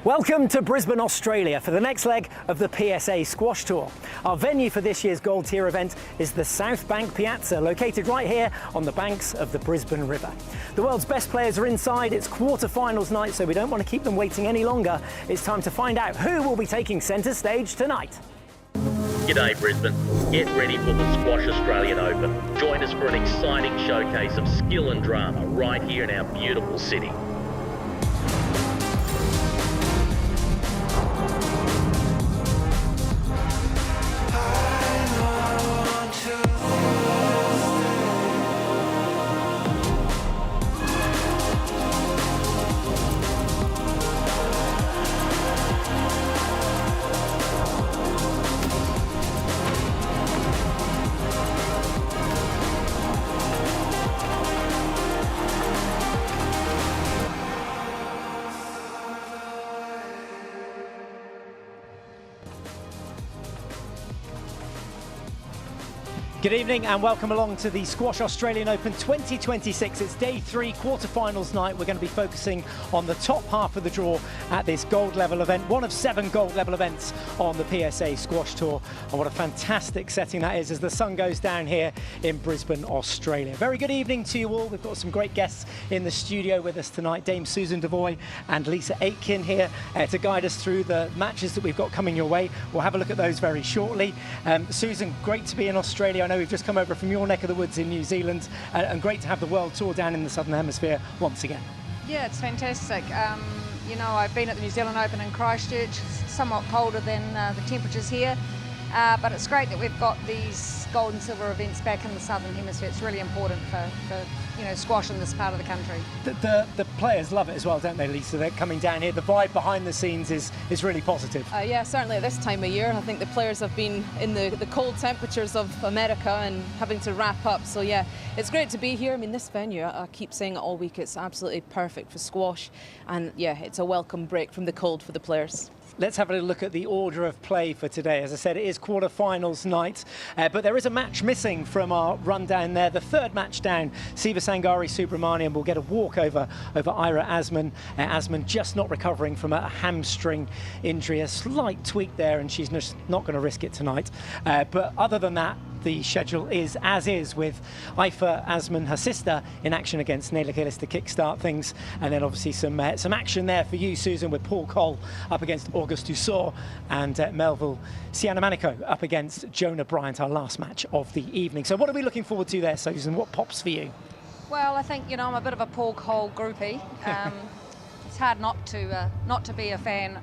Welcome to Brisbane, Australia for the next leg of the PSA Squash Tour. Our venue for this year's Gold Tier event is the South Bank Piazza, located right here on the banks of the Brisbane River. The world's best players are inside. It's quarter-finals night, so we don't want to keep them waiting any longer. It's time to find out who will be taking centre stage tonight. G'day Brisbane, get ready for the Squash Australian Open. Join us for an exciting showcase of skill and drama right here in our beautiful city. Good evening and welcome along to the Squash Australian Open 2026. It's day 3, quarter-finals night. We're going to be focusing on the top half of the draw at this gold level event, one of 7 gold level events on the PSA Squash Tour. And what a fantastic setting that is as the sun goes down here in Brisbane, Australia. Very good evening to you all. We've got some great guests in the studio with us tonight, Dame Susan Devoy and Lisa Aitken here to guide us through the matches that we've got coming your way. We'll have a look at those very shortly. Susan, great to be in Australia. I know we've just come over from your neck of the woods in New Zealand, and great to have the World Tour down in the Southern Hemisphere once again. Yeah, it's fantastic. You know, I've been at the New Zealand Open in Christchurch, somewhat colder than the temperatures here, but it's great that we've got these gold and silver events back in the Southern Hemisphere. It's really important for you know, squash in this part of the country. The players love it as well, don't they, Lisa? They're coming down here. The vibe behind the scenes is really positive. Yeah, certainly at this time of year. I think the players have been in the cold temperatures of America and having to wrap up. So yeah, it's great to be here. I mean, this venue, I keep saying it all week, it's absolutely perfect for squash. And yeah, it's a welcome break from the cold for the players. Let's have a little look at the order of play for today. As I said, it is quarter-finals night, but there is a match missing from our rundown there. The third match down, Siva Sangari Subramanian will get a walkover over Ira Asman. Asman just not recovering from a hamstring injury, a slight tweak there, and she's just not going to risk it tonight. But other than that, the schedule is as is, with Ifa Asman, her sister, in action against Nayla Gillis to kickstart things, and then obviously some action there for you, Susan, with Paul Cole up against August Dussor and Melville Cianamanico up against Jonah Bryant, our last match of the evening. So what are we looking forward to there, Susan? What pops for you? Well, I think, you know, I'm a bit of a Paul Cole groupie. It's hard not to be a fan.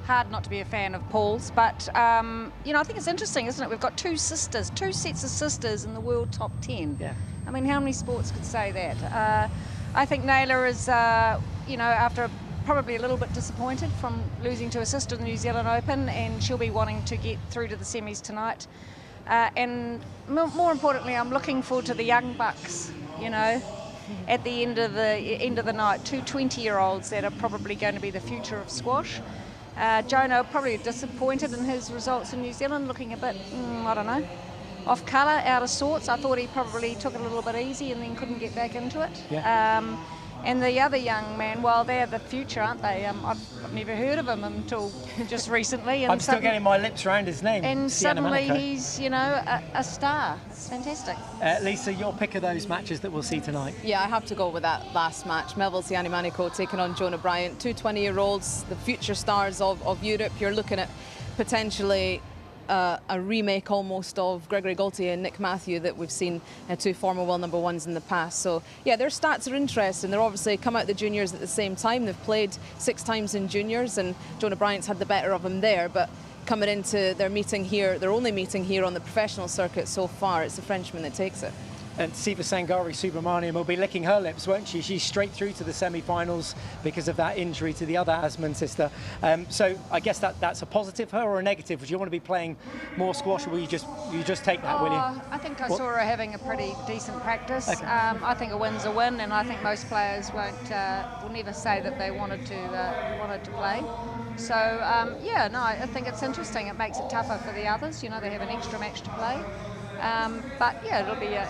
Hard not to be a fan of Paul's, but you know, I think it's interesting, isn't it? We've got two sets of sisters in the world top 10. Yeah. I mean, how many sports could say that? I think Nayla is, you know, after probably a little bit disappointed from losing to her sister in the New Zealand Open, and she'll be wanting to get through to the semis tonight. And more importantly, I'm looking forward to the young bucks. You know, at the end of the night, 2 20-year-olds that are probably going to be the future of squash. Jonah probably disappointed in his results in New Zealand, looking a bit, I don't know, off colour, out of sorts. I thought he probably took it a little bit easy and then couldn't get back into it. Yeah. And the other young man, well, they're the future, aren't they? I've never heard of him until just recently. And I'm still getting my lips around his name. And suddenly he's, you know, a star. It's fantastic. Lisa, your pick of those matches that we'll see tonight? Yeah, I have to go with that last match. Melville Cianamanico taking on Jonah Bryant, 2 20-year-olds, the future stars of Europe. You're looking at potentially a remake almost of Gregory Gaultier and Nick Matthew that we've seen 2 former world number 1s in the past. So yeah, their stats are interesting. They're obviously come out the juniors at the same time. They've played 6 times in juniors, and Jonah Bryant's had the better of him there, but coming into their meeting here, their only meeting here on the professional circuit so far, it's the Frenchman that takes it. And Siva Sangari Subramanian will be licking her lips, won't she? She's straight through to the semi-finals because of that injury to the other Asman sister. So I guess that's a positive, her, or a negative? Would you want to be playing more squash, or will you just take that, will you? I think I saw her having a pretty decent practice. Okay. I think a win's a win, and I think most players will never say that they wanted to play. So yeah, no, I think it's interesting. It makes it tougher for the others. You know, they have an extra match to play. But yeah,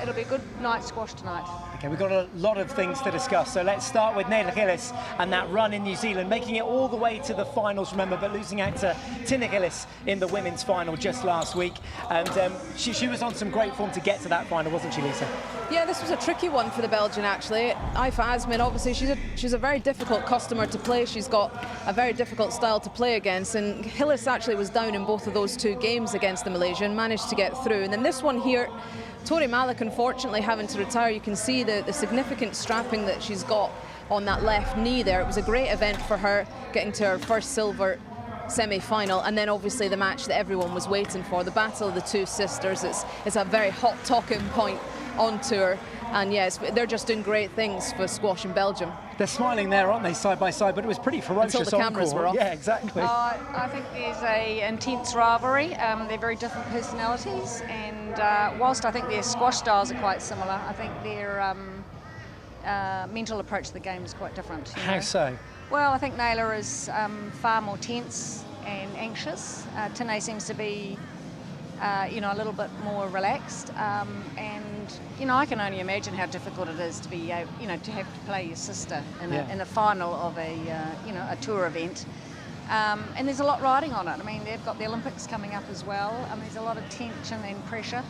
it'll be a good night squash tonight. Okay, we've got a lot of things to discuss, so let's start with Naila Gillis and that run in New Zealand, making it all the way to the finals, remember, but losing out to Tina Gillis in the women's final just last week. And she was on some great form to get to that final, wasn't she, Lisa? Yeah, this was a tricky one for the Belgian, actually. Aoife Asmin, obviously, she's a very difficult customer to play. She's got a very difficult style to play against, and Gillis actually was down in both of those 2 games against the Malaysian, managed to get through. And then this one here, Tori Malik, unfortunately, having to retire. You can see the significant strapping that she's got on that left knee there. It was a great event for her, getting to her first silver semi-final, and then obviously the match that everyone was waiting for, the battle of the 2 sisters. It's a very hot talking point on tour, and yes, they're just doing great things for squash in Belgium. They're smiling there, aren't they, side by side, but it was pretty ferocious. Until the cameras were off. Yeah, exactly. I think there's a intense rivalry. They're very different personalities, and whilst I think their squash styles are quite similar, I think their mental approach to the game is quite different. How so? Well, I think Naila is far more tense and anxious. Tine seems to be, a little bit more relaxed. And I can only imagine how difficult it is to be, to have to play your sister in the final of a tour event. And there's a lot riding on it. I mean, they've got the Olympics coming up as well. I mean, there's a lot of tension and pressure.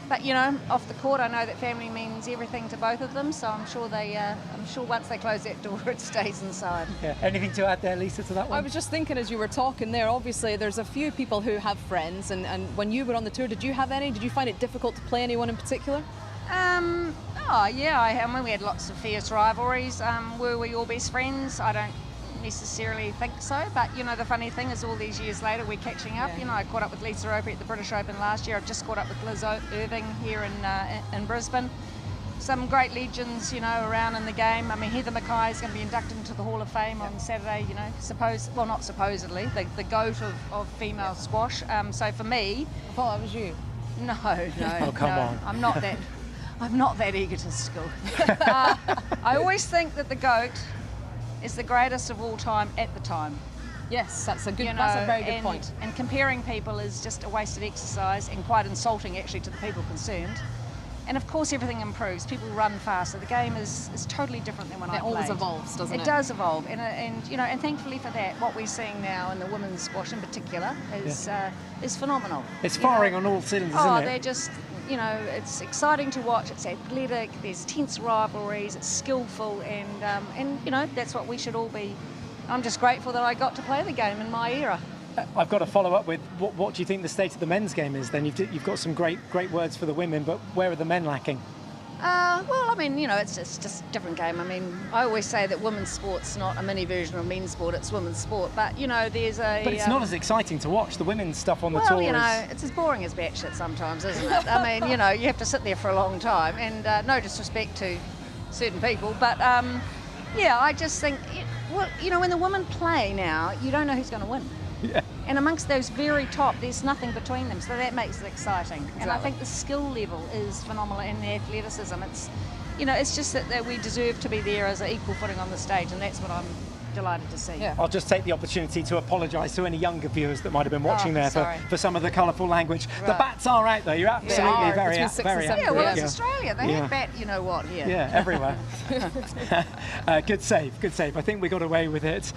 But off the court, I know that family means everything to both of them. So I'm sure once they close that door, it stays inside. Yeah. Anything to add there, Lisa, to that one? I was just thinking as you were talking there. Obviously, there's a few people who have friends, and when you were on the tour, did you have any? Did you find it difficult to play anyone in particular? I mean, we had lots of fierce rivalries. Were we all best friends? I don't necessarily think so, but the funny thing is all these years later we're catching up. I caught up with Lisa Aitken at the British Open last year. I've just caught up with Liz Irving here in Brisbane. Some great legends around in the game. I mean, Heather Mackay is going to be inducted into the Hall of Fame on Saturday. Not supposedly, the GOAT of female squash. So for me, I thought that was you. No. Oh, come on. I'm not that egotistical. I always think that the GOAT is the greatest of all time at the time. Yes, that's a very good point. And comparing people is just a wasted exercise and quite insulting actually to the people concerned. And of course everything improves. People run faster. The game is totally different than when I played. It always evolves, doesn't it? It does evolve, and thankfully for that, what we're seeing now in the women's squash in particular is phenomenal. It's firing on all cylinders, isn't it? They're just. It's exciting to watch. It's athletic. There's tense rivalries. It's skillful, and that's what we should all be. I'm just grateful that I got to play the game in my era. I've got to follow up with what do you think the state of the men's game is? Then you've got some great words for the women, but where are the men lacking? Well, I mean, it's just a different game. I mean, I always say that women's sport's not a mini version of men's sport, it's women's sport. But, there's a... But it's not as exciting to watch, the women's stuff on the tour. Well, it's as boring as batshit sometimes, isn't it? I mean, you have to sit there for a long time, and no disrespect to certain people, but, I just think, when the women play now, you don't know who's going to win. Yeah. And amongst those very top, there's nothing between them, so that makes it exciting. Exactly. And I think the skill level is phenomenal in the athleticism. It's just that we deserve to be there as an equal footing on the stage, and that's what I'm delighted to see. Yeah. I'll just take the opportunity to apologise to any younger viewers that might have been watching for some of the colourful language. Right. The bats are out though. You're absolutely very Yeah, well, it's Australia. They have bat, here. Yeah, everywhere. Good save. I think we got away with it.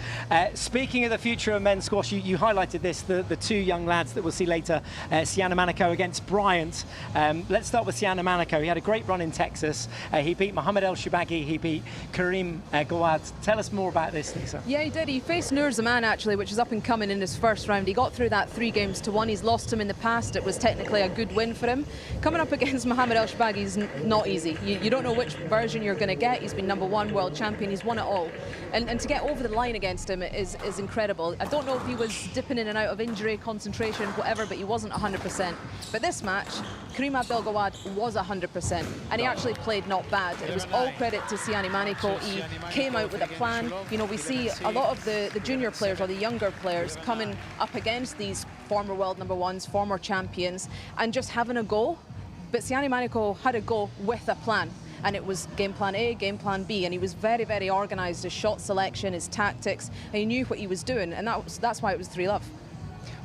Speaking of the future of men's squash, you highlighted this, the 2 young lads that we'll see later, Siana Manako against Bryant. Let's start with Siana Manako. He had a great run in Texas. He beat Mohamed El Shibagi. He beat Karim Gawad. Tell us more about this, Lisa. Yeah, he did. He faced Nur Zaman, actually, which is up and coming in his first round. He got through that 3-1. He's lost him in the past. It was technically a good win for him. Coming up against Mohamed El Shibagi is not easy. You don't know which version you're going to get. He's been #1 world champion. He's won it all. And to get over the line against him is incredible. I don't know if he was dipping in and out of injury, concentration, whatever, but he wasn't 100%. But this match, Karim Abdel Gawad was 100%, and he actually played not bad. It was all credit to Siani Maniko. He came out with a plan. We see a lot of the junior players or the younger players coming up against these former world #1s, former champions, and just having a go. But Siani Maniko had a go with a plan. And it was game plan A, game plan B, and he was very, very organised, his shot selection, his tactics, and he knew what he was doing, and that's why it was 3-love.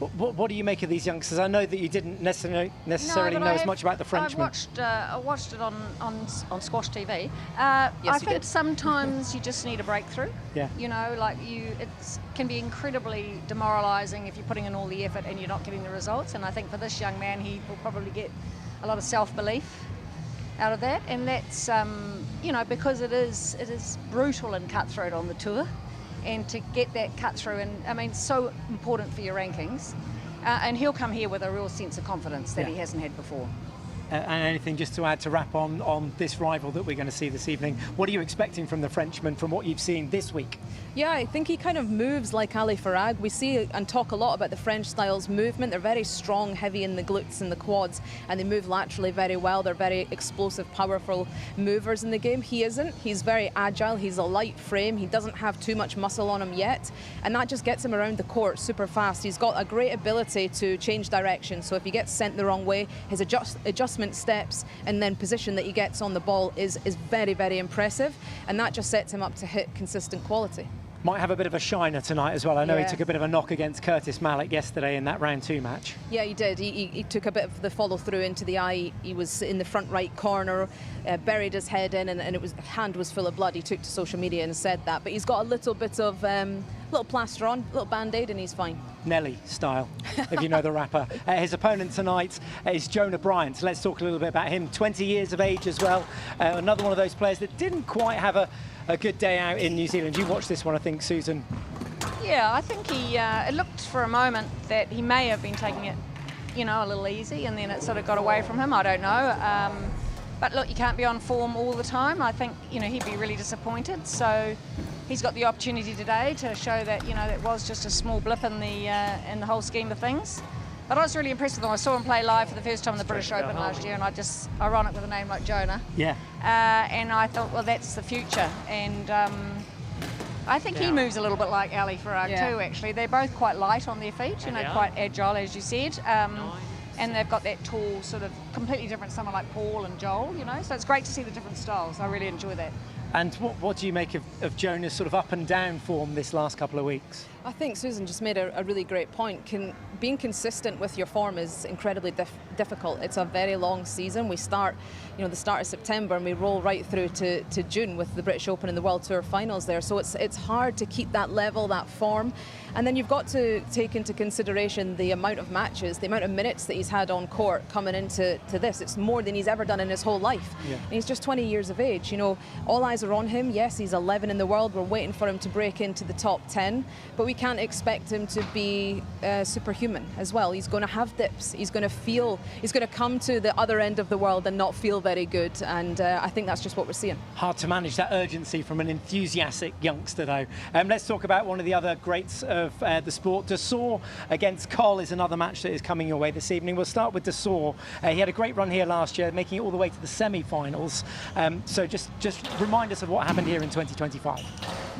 What do you make of these youngsters? I know that you didn't necessarily know as much about the Frenchman. I watched it on Squash TV. Yes, I think sometimes you just need a breakthrough. Yeah. You know, like it can be incredibly demoralising if you're putting in all the effort and you're not getting the results. And I think for this young man, he will probably get a lot of self-belief out of that. And that's, you know, because it is brutal and cutthroat on the tour. And to get that cut through, and I mean, so important for your rankings. And he'll come here with a real sense of confidence that he hasn't had before. And anything just to add to wrap on this rival that we're going to see this evening? What are you expecting from the Frenchman from what you've seen this week? Yeah, I think he kind of moves like Ali Farag. We see and talk a lot about the French style's movement. They're very strong, heavy in the glutes and the quads, and they move laterally very well. They're very explosive, powerful movers in the game. He isn't. He's very agile. He's a light frame. He doesn't have too much muscle on him yet, and that just gets him around the court super fast. He's got a great ability to change direction. So if he gets sent the wrong way, his adjustment steps and then position that he gets on the ball is very, very impressive, and that just sets him up to hit consistent quality. Might have a bit of a shiner tonight as well. I know he Yeah. took a bit of a knock against Curtis Malik yesterday in that round 2 match. Yeah, he did. He took a bit of the follow through into the eye. He was in the front right corner, buried his head in, and hand was full of blood. He took to social media and said that. But he's got a little bit of little plaster on, little band-aid, and he's fine. Nelly style, if you know the rapper. His opponent tonight is Jonah Bryant. Let's talk a little bit about him. 20 years of age as well. Another one of those players that didn't quite have a good day out in New Zealand. You watched this one, I think, Susan. Yeah, I think it looked for a moment that he may have been taking it, you know, a little easy, and then it sort of got away from him. I don't know. But look, you can't be on form all the time. I think, you know, he'd be really disappointed. So he's got the opportunity today to show that, you know, that was just a small blip in the whole scheme of things. But I was really impressed with him. I saw him play live for the first time in the British Open last year, and ironic with a name like Jonah. Yeah. And I thought, well, that's the future. And I think he moves a little bit like Ali Farag too, actually. They're both quite light on their feet, you know, quite agile, as you said. And they've got that tall, sort of completely different, someone like Paul and Joel, you know. So it's great to see the different styles. I really enjoy that. And what do you make of Jonah's sort of up and down form this last couple of weeks? I think Susan just made a really great point. Being consistent with your form is incredibly difficult. It's a very long season. We start, you know, the start of September, and we roll right through to June with the British Open and the World Tour finals there. So it's hard to keep that level, that form. And then you've got to take into consideration the amount of matches, the amount of minutes that he's had on court coming into this. It's more than he's ever done in his whole life. Yeah. And he's just 20 years of age. You know, all eyes are on him. Yes, he's 11 in the world. We're waiting for him to break into the top 10, but we can't expect him to be superhuman as well. He's going to have dips. He's going to come to the other end of the world and not feel very good. And I think that's just what we're seeing. Hard to manage that urgency from an enthusiastic youngster, though. Let's talk about one of the other greats of the sport. Dessau against Coll is another match that is coming your way this evening. We'll start with Dessau. He had a great run here last year, making it all the way to the semi-finals. So just remind us of what happened here in 2025.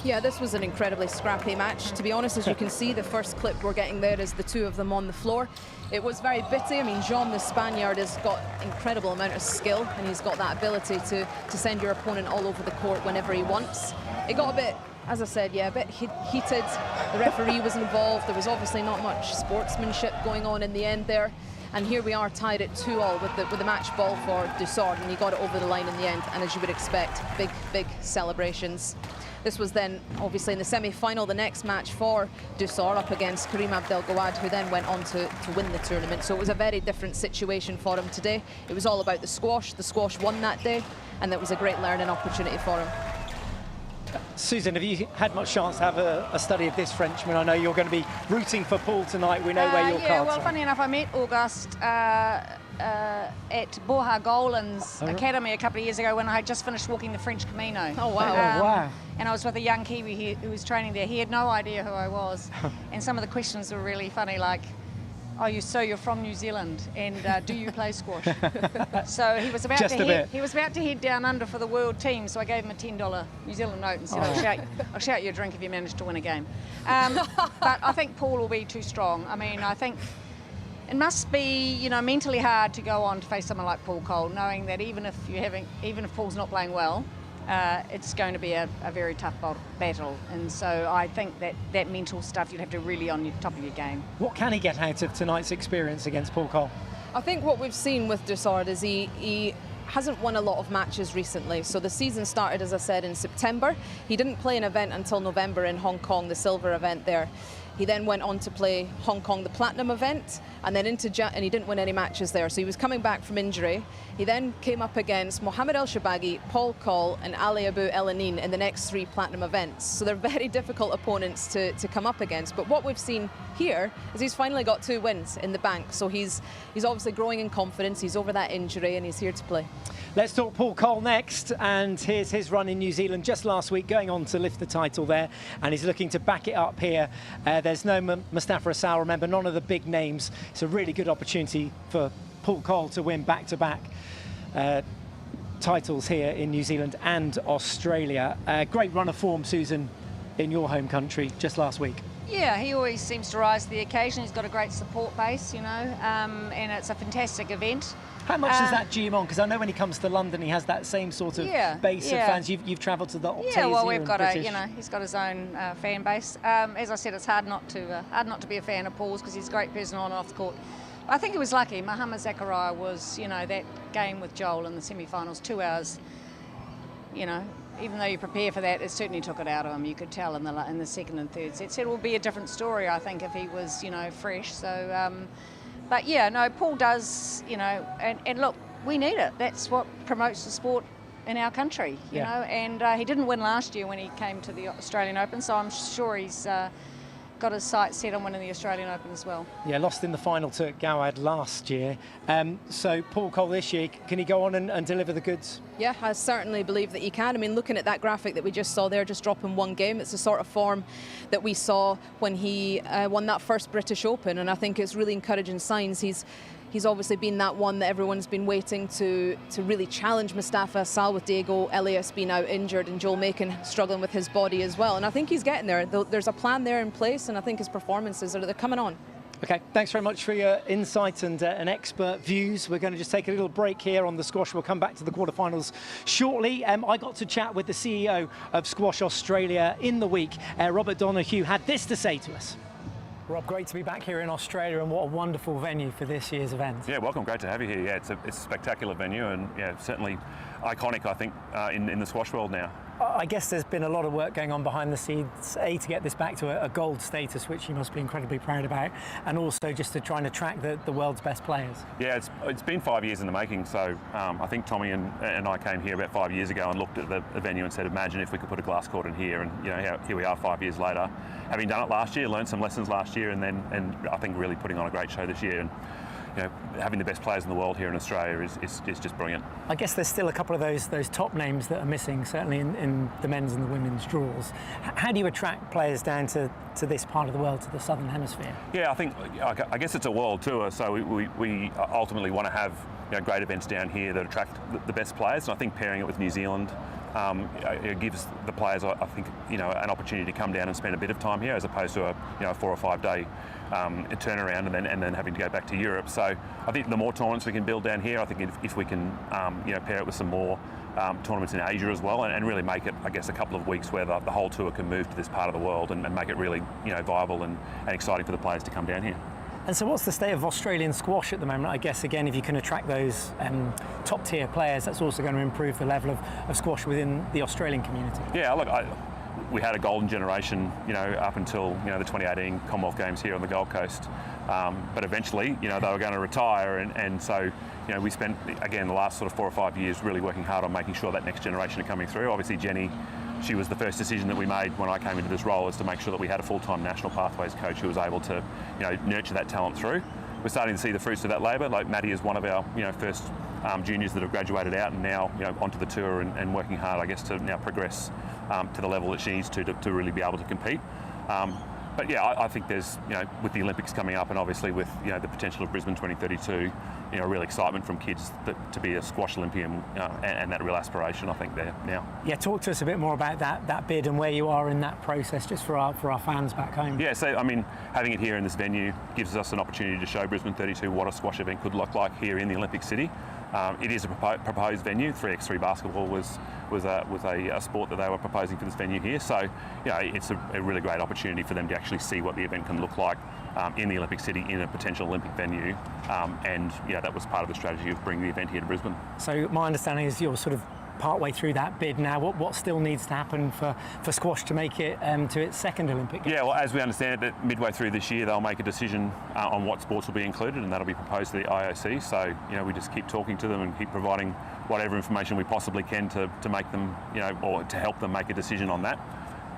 Yeah, this was an incredibly scrappy match. To be honest, as you can see, the first clip we're getting there is the two of them on the floor. It was very bitty. I mean, Jean, the Spaniard, has got incredible amount of skill, and he's got that ability to send your opponent all over the court whenever he wants. It got a bit, as I said, a bit heated. The referee was involved. There was obviously not much sportsmanship going on in the end there. And here we are tied at 2-2 with the match ball for Dessau, and he got it over the line in the end. And as you would expect, big celebrations. This was then obviously in the semi-final, the next match for Dessau up against Karim Abdelgawad, who then went on to win the tournament. So it was a very different situation for him today. It was all about the squash. The squash won that day, and that was a great learning opportunity for him. Susan, have you had much chance to have a study of this Frenchman? I know you're going to be rooting for Paul tonight. We know where your cards are. Funny enough, I met August at Borja Golan's academy a couple of years ago when I had just finished walking the French Camino. Oh, wow. Wow. And I was with a young Kiwi who was training there. He had no idea who I was. And some of the questions were really funny, like, you're from New Zealand, and do you play squash? So he was about to head down under for the world team. So I gave him a $10 New Zealand note and said, I'll shout you a drink if you manage to win a game. But I think Paul will be too strong. I mean, I think it must be, you know, mentally hard to go on to face someone like Paul Coll, knowing that even if Paul's not playing well, it's going to be a very tough battle. And so I think that mental stuff, you'd have to really on top of your game. What can he get out of tonight's experience against Paul Cole? I think what we've seen with Dussard is he hasn't won a lot of matches recently. So the season started, as I said, in September. He didn't play an event until November in Hong Kong, the silver event there. He then went on to play Hong Kong, the platinum event, and then and he didn't win any matches there. So he was coming back from injury. He then came up against Mohamed El Shabagi, Paul Cole, and Ali Abu Elanin in the next 3 platinum events. So they're very difficult opponents to come up against. But what we've seen here is he's finally got 2 wins in the bank. So he's obviously growing in confidence. He's over that injury and he's here to play. Let's talk Paul Cole next, and here's his run in New Zealand just last week, going on to lift the title there, and he's looking to back it up here. There's no Mustafa Asal, remember, none of the big names. It's a really good opportunity for Paul Cole to win back-to-back titles here in New Zealand and Australia. Great run of form, Susan, in your home country just last week. Yeah, he always seems to rise to the occasion. He's got a great support base, you know, and it's a fantastic event. How much does that gee him on? Because I know when he comes to London, he has that same sort of base of fans. You've travelled to the Optasia. Yeah, well, we've got he's got his own fan base. As I said, it's hard not to be a fan of Paul's because he's a great person on and off the court. I think he was lucky. Mohamed Zakaria was, you know, that game with Joel in the semi-finals, 2 hours. You know, even though you prepare for that, it certainly took it out of him. You could tell in the second and third set. So it will be a different story, I think, if he was, you know, fresh. So. But yeah, no, Paul does, you know, and look, we need it. That's what promotes the sport in our country, you know, and he didn't win last year when he came to the Australian Open, so I'm sure he's got his sights set on winning the Australian Open as well. Yeah, lost in the final to Gawad last year. So Paul Cole this year, can he go on and deliver the goods? Yeah, I certainly believe that he can. I mean, looking at that graphic that we just saw there, just dropping 1 game, it's the sort of form that we saw when he won that first British Open, and I think it's really encouraging signs. He's obviously been that one that everyone's been waiting to really challenge Mustafa Asal, with Diego Elias being out injured and Joel Macon struggling with his body as well. And I think he's getting there. There's a plan there in place, and I think his performances they're coming on. Okay, thanks very much for your insight and expert views. We're going to just take a little break here on the squash. We'll come back to the quarterfinals shortly. I got to chat with the CEO of Squash Australia in the week. Robert Donoghue had this to say to us. Rob, great to be back here in Australia, and what a wonderful venue for this year's event. Yeah, welcome. Great to have you here. Yeah, it's a spectacular venue, and yeah, certainly iconic, I think, in the squash world now. I guess there's been a lot of work going on behind the scenes, to get this back to a gold status, which you must be incredibly proud about, and also just to try and attract the world's best players. Yeah, it's been 5 years in the making, so I think Tommy and I came here about 5 years ago and looked at the venue and said, imagine if we could put a glass court in here, and you know, here we are 5 years later, having done it last year, learned some lessons last year, and I think really putting on a great show this year. And you know, having the best players in the world here in Australia is just brilliant. I guess there's still a couple of those top names that are missing, certainly in the men's and the women's draws. How do you attract players down to this part of the world, to the Southern Hemisphere? Yeah, I guess it's a world tour, so we ultimately want to have, you know, great events down here that attract the best players, and I think pairing it with New Zealand it gives the players, I think, you know, an opportunity to come down and spend a bit of time here, as opposed to a 4 or 5 day turnaround and then having to go back to Europe. So I think the more tournaments we can build down here, I think if we can you know, pair it with some more tournaments in Asia as well, and really make it, I guess, a couple of weeks where the whole tour can move to this part of the world and make it really, you know, viable and exciting for the players to come down here. And so what's the state of Australian squash at the moment? I guess, again, if you can attract those top-tier players, that's also going to improve the level of squash within the Australian community. Yeah, look, we had a golden generation, you know, up until, you know, the 2018 Commonwealth Games here on the Gold Coast. But eventually, you know, they were going to retire, and so, you know, we spent, again, the last sort of 4 or 5 years really working hard on making sure that next generation are coming through. Obviously, Jenny, she was the first decision that we made when I came into this role, is to make sure that we had a full-time national pathways coach who was able to, you know, nurture that talent through. We're starting to see the fruits of that labour. Like Maddie is one of our, you know, first juniors that have graduated out and now, you know, onto the tour and working hard, I guess, to now progress to the level that she needs to really be able to compete. But yeah, I think there's, you know, with the Olympics coming up, and obviously with, you know, the potential of Brisbane 2032, you know, real excitement from kids to be a squash Olympian, and that real aspiration, I think, there now. Yeah, talk to us a bit more about that bid and where you are in that process, just for our fans back home. Yeah, so I mean, having it here in this venue gives us an opportunity to show Brisbane 32 what a squash event could look like here in the Olympic City. It is a proposed venue. 3x3 basketball was a sport that they were proposing for this venue here. So, you know, it's a really great opportunity for them to actually see what the event can look like in the Olympic City, in a potential Olympic venue. And yeah, that was part of the strategy of bringing the event here to Brisbane. So my understanding is you're sort of partway through that bid now. What still needs to happen for squash to make it to its second Olympic Games? Yeah, well, as we understand it, midway through this year, they'll make a decision on what sports will be included, and that'll be proposed to the IOC. So, you know, we just keep talking to them and keep providing whatever information we possibly can to make them, you know, or to help them make a decision on that.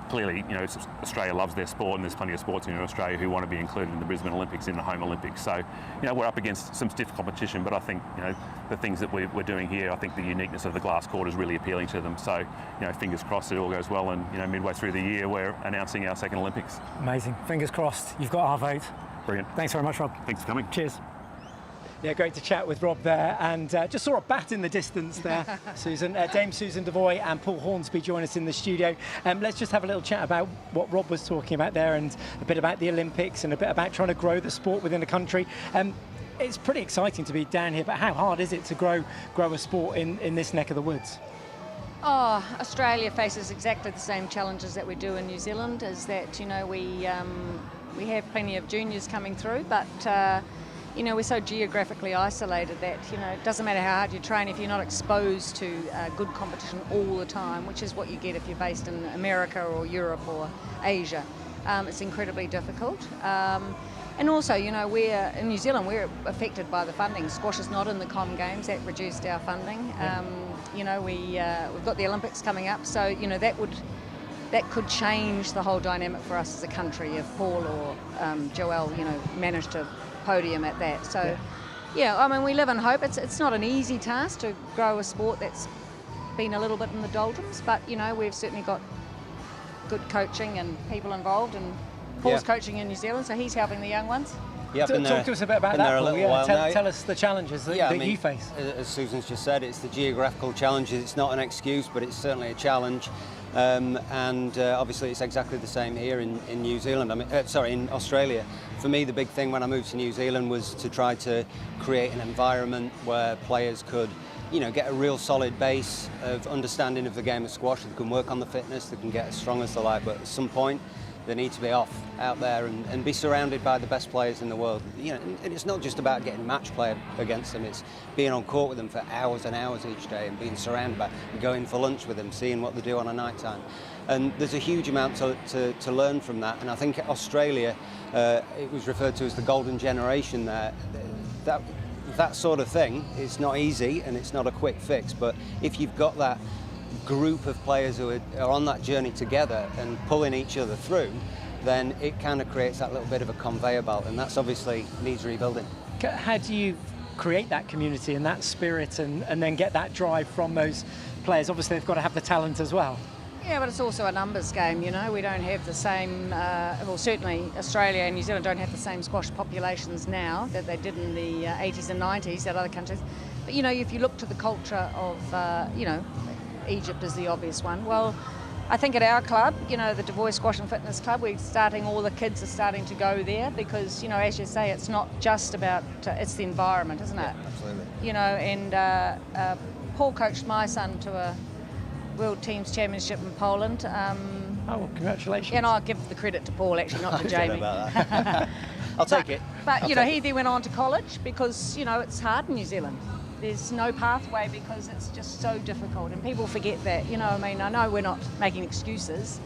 Clearly, you know, Australia loves their sport, and there's plenty of sports in Australia who want to be included in the Brisbane Olympics, in the home Olympics. So, you know, we're up against some stiff competition, but I think, you know, the things that we're doing here, I think the uniqueness of the glass court is really appealing to them. So, you know, fingers crossed it all goes well, and, you know, midway through the year, we're announcing our second Olympics. Amazing. Fingers crossed. You've got our vote. Brilliant. Thanks very much, Rob. Thanks for coming. Cheers. Yeah, great to chat with Rob there, and just saw a bat in the distance there, Susan. Dame Susan Devoy and Paul Hornsby join us in the studio. Let's just have a little chat about what Rob was talking about there, and a bit about the Olympics, and a bit about trying to grow the sport within the country. It's pretty exciting to be down here, but how hard is it to grow a sport in this neck of the woods? Oh, Australia faces exactly the same challenges that we do in New Zealand. Is that, you know, we have plenty of juniors coming through, but you know, we're so geographically isolated that, you know, it doesn't matter how hard you train if you're not exposed to good competition all the time, which is what you get if you're based in America or Europe or Asia. It's incredibly difficult. And also, you know, we're in New Zealand, we're affected by the funding. Squash is not in the Com Games, that reduced our funding. You know, we've got the Olympics coming up, so, you know, that could change the whole dynamic for us as a country if Paul or Joelle, you know, managed to podium at that. So, yeah, I mean, we live in hope. It's not an easy task to grow a sport that's been a little bit in the doldrums, but, you know, we've certainly got good coaching and people involved, and Paul's coaching in New Zealand, so he's helping the young ones. Yeah, talk to us a bit about that, Paul. Tell us the challenges that you face. As Susan's just said, it's the geographical challenges. It's not an excuse, but it's certainly a challenge. And obviously it's exactly the same here in New Zealand. I mean, in Australia. For me, the big thing when I moved to New Zealand was to try to create an environment where players could, you know, get a real solid base of understanding of the game of squash. They can work on the fitness, they can get as strong as they like, but at some point they need to be off out there and be surrounded by the best players in the world. You know, and it's not just about getting match play against them, it's being on court with them for hours and hours each day, and being surrounded by, going for lunch with them, seeing what they do on a night time. And there's a huge amount to learn from that. And I think Australia, it was referred to as the golden generation there. That sort of thing, it's not easy and it's not a quick fix, but if you've got that group of players who are on that journey together and pulling each other through, then it kind of creates that little bit of a conveyor belt, and that's obviously needs rebuilding. How do you create that community and that spirit and then get that drive from those players? Obviously they've got to have the talent as well. Yeah, but it's also a numbers game, you know. We don't have the same, well, certainly Australia and New Zealand don't have the same squash populations now that they did in the 80s and 90s that other countries. But, you know, if you look to the culture of, you know, Egypt is the obvious one. Well, I think at our club, you know, the Devoy Squash and Fitness Club, all the kids are starting to go there because, you know, as you say, it's not just about, it's the environment, isn't it? Yeah, absolutely. You know, and Paul coached my son to a World Teams Championship in Poland. Oh, congratulations. And I'll give the credit to Paul, actually, not to Jamie. About that. I'll take it. But, you know, he then went on to college because, you know, it's hard in New Zealand. There's no pathway because it's just so difficult, and people forget that. You know, I mean, I know we're not making excuses,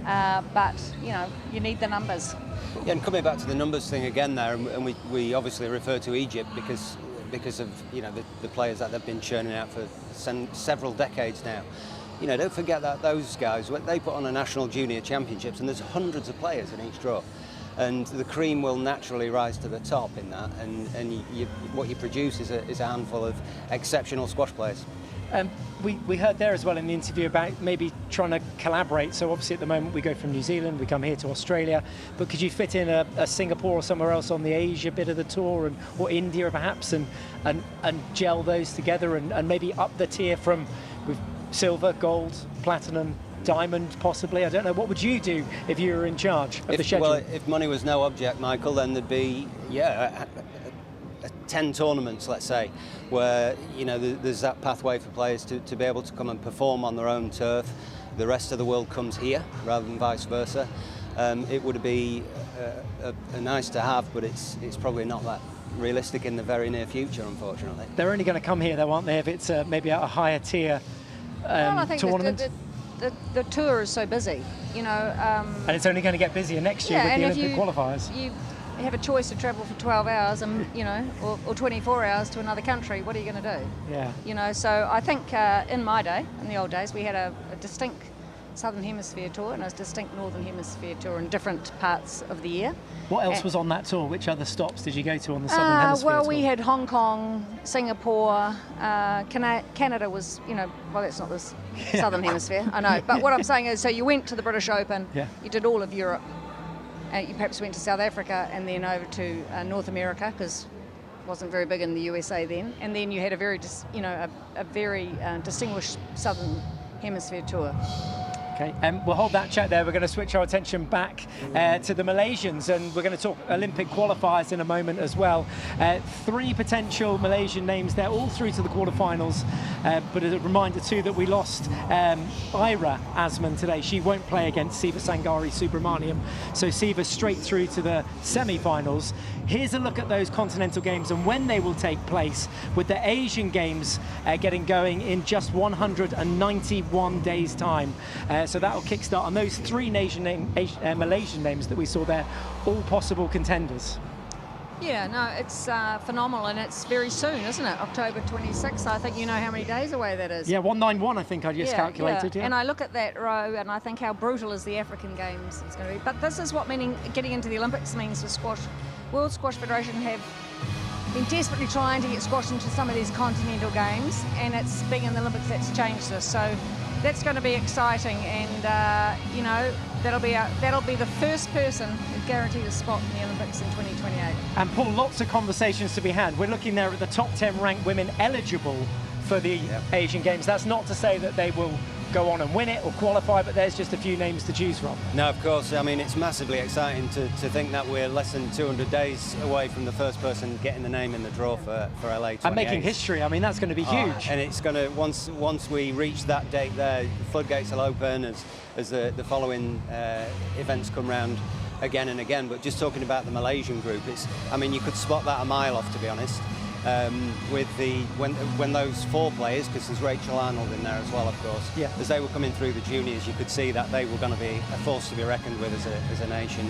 but, you know, you need the numbers. Yeah, and coming back to the numbers thing again there, and we obviously refer to Egypt because of, you know, the players that they've been churning out for several decades now. You know, don't forget that those guys, they put on a national junior championships, and there's hundreds of players in each draw. And the cream will naturally rise to the top in that, and what you produce is a handful of exceptional squash players. We heard there as well in the interview about maybe trying to collaborate. So obviously at the moment we go from New Zealand, we come here to Australia, but could you fit in a Singapore or somewhere else on the Asia bit of the tour, or India perhaps, and gel those together and maybe up the tier from with silver, gold, platinum, diamond possibly? I don't know. What would you do if you were in charge of the schedule? Well, if money was no object, Michael, then there'd be, 10 tournaments, let's say, where there's that pathway for players to be able to come and perform on their own turf. The rest of the world comes here rather than vice versa. It would be a nice to have, but it's probably not that realistic in the very near future, unfortunately. They're only going to come here, though, aren't they, if it's maybe a higher tier well, I think tournament? The tour is so busy, and it's only going to get busier next year with the Olympic qualifiers. You have a choice to travel for 12 hours and, or 24 hours to another country. What are you going to do? Yeah. So I think in my day, in the old days, we had a distinct Southern Hemisphere tour and a distinct Northern Hemisphere tour in different parts of the year. What else was on that tour? Which other stops did you go to on the Southern Hemisphere well, tour? we had Hong Kong, Singapore, Canada was, well, that's not the Southern Hemisphere, I know. But what I'm saying is, so you went to the British Open, you did all of Europe, you perhaps went to South Africa and then over to North America, because it wasn't very big in the USA then, and then you had a very, a very distinguished Southern Hemisphere tour. Okay, we'll hold that chat there. We're going to switch our attention back to the Malaysians, and we're going to talk Olympic qualifiers in a moment as well. 3 potential Malaysian names there, all through to the quarterfinals. But a reminder too that we lost Ira Asman today. She won't play against Siva Sangari Subramaniam, so Siva straight through to the semi-finals. Here's a look at those continental games and when they will take place, with the Asian Games getting going in just 191 days' time. So that will kickstart on those 3 Malaysian names that we saw there, all possible contenders. Yeah, no, it's phenomenal, and it's very soon, isn't it? October 26th. I think you know how many days away that is. Yeah, 191, I think I just calculated. Yeah. And I look at that row, and I think how brutal is the African Games it's going to be. But this is what getting into the Olympics means for squash. World Squash Federation have been desperately trying to get squash into some of these continental games, and it's being in the Olympics that's changed this. So that's going to be exciting, and that'll be the first person who's guaranteed a spot in the Olympics in 2028. And Paul, lots of conversations to be had. We're looking there at the top 10 ranked women eligible for the Asian Games. That's not to say that they will go on and win it or qualify, but there's just a few names to choose from. No, of course. I mean, it's massively exciting to think that we're less than 200 days away from the first person getting the name in the draw for LA 28. And making history. I mean, that's going to be huge. And it's going to, once we reach that date there, the floodgates will open as the following events come round again and again. But just talking about the Malaysian group, you could spot that a mile off, to be honest. With when those 4 players, because there's Rachel Arnold in there as well, of course, as they were coming through the juniors, you could see that they were going to be a force to be reckoned with as a nation.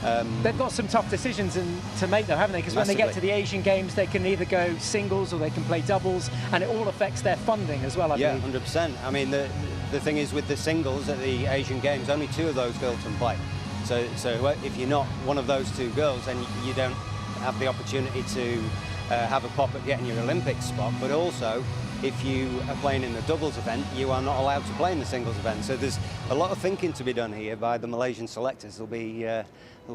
And they've got some tough decisions to make, though, haven't they? Because when they get to the Asian Games, they can either go singles or they can play doubles, and it all affects their funding as well, I believe. 100%. I mean, the thing is, with the singles at the Asian Games, only 2 of those girls can play. So if you're not one of those 2 girls, then you don't have the opportunity to have a pop at getting your Olympic spot. But also, if you are playing in the doubles event, you are not allowed to play in the singles event. So there's a lot of thinking to be done here by the Malaysian selectors. They'll be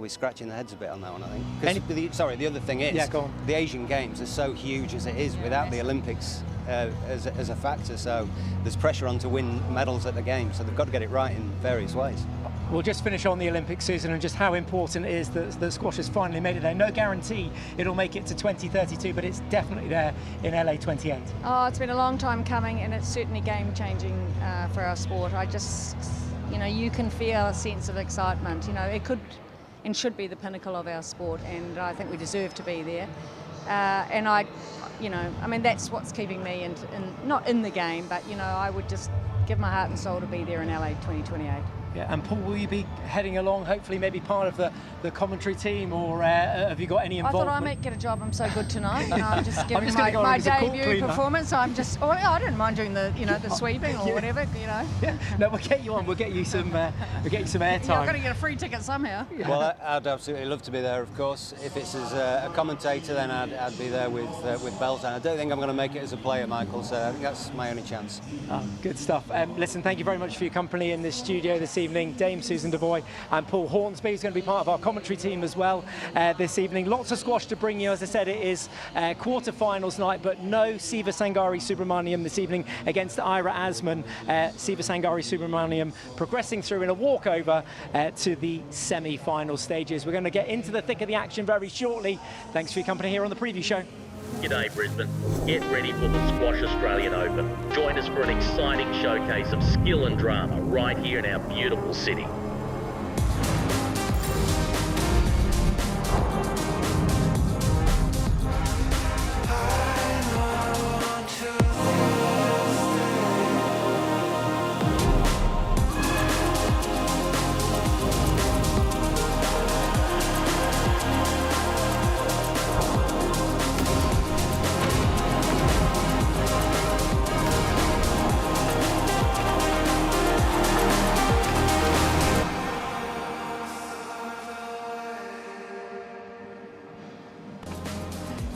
scratching their heads a bit on that one, I think. The other thing is, the Asian Games are so huge as it is without the Olympics as a factor. So there's pressure on to win medals at the Games. So they've got to get it right in various ways. We'll just finish on the Olympic, Susan, and just how important it is that squash has finally made it there. No guarantee it'll make it to 2032, but it's definitely there in LA 28. Oh, it's been a long time coming, and it's certainly game-changing for our sport. I just, you can feel a sense of excitement. It could and should be the pinnacle of our sport, and I think we deserve to be there. And that's what's keeping me not in the game, but, I would just give my heart and soul to be there in LA 2028. Yeah, and Paul, will you be heading along, hopefully maybe part of the commentary team, or have you got any involvement? I thought I might get a job. I'm so good tonight. I'm just giving my debut performance. I'm just, I don't mind doing the sweeping or whatever, Yeah, no, we'll get you on. We'll get you some airtime. I've got to get a free ticket somehow. Yeah. Well, I'd absolutely love to be there, of course. If it's as a commentator, then I'd be there with bells. And I don't think I'm going to make it as a player, Michael. So I think that's my only chance. Oh, good stuff. Listen, thank you very much for your company in this studio this evening. Dame Susan Devoy and Paul Hornsby is going to be part of our commentary team as well this evening. Lots of squash to bring you. As I said, it is quarter-finals night, but no Siva Sangari Subramaniam this evening against Ira Asman. Siva Sangari Subramaniam progressing through in a walkover to the semi-final stages. We're going to get into the thick of the action very shortly. Thanks for your company here on the preview show. G'day Brisbane. Get ready for the Squash Australian Open. Join us for an exciting showcase of skill and drama right here in our beautiful city.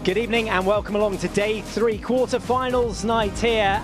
Good evening and welcome along to day 3 quarter-finals night here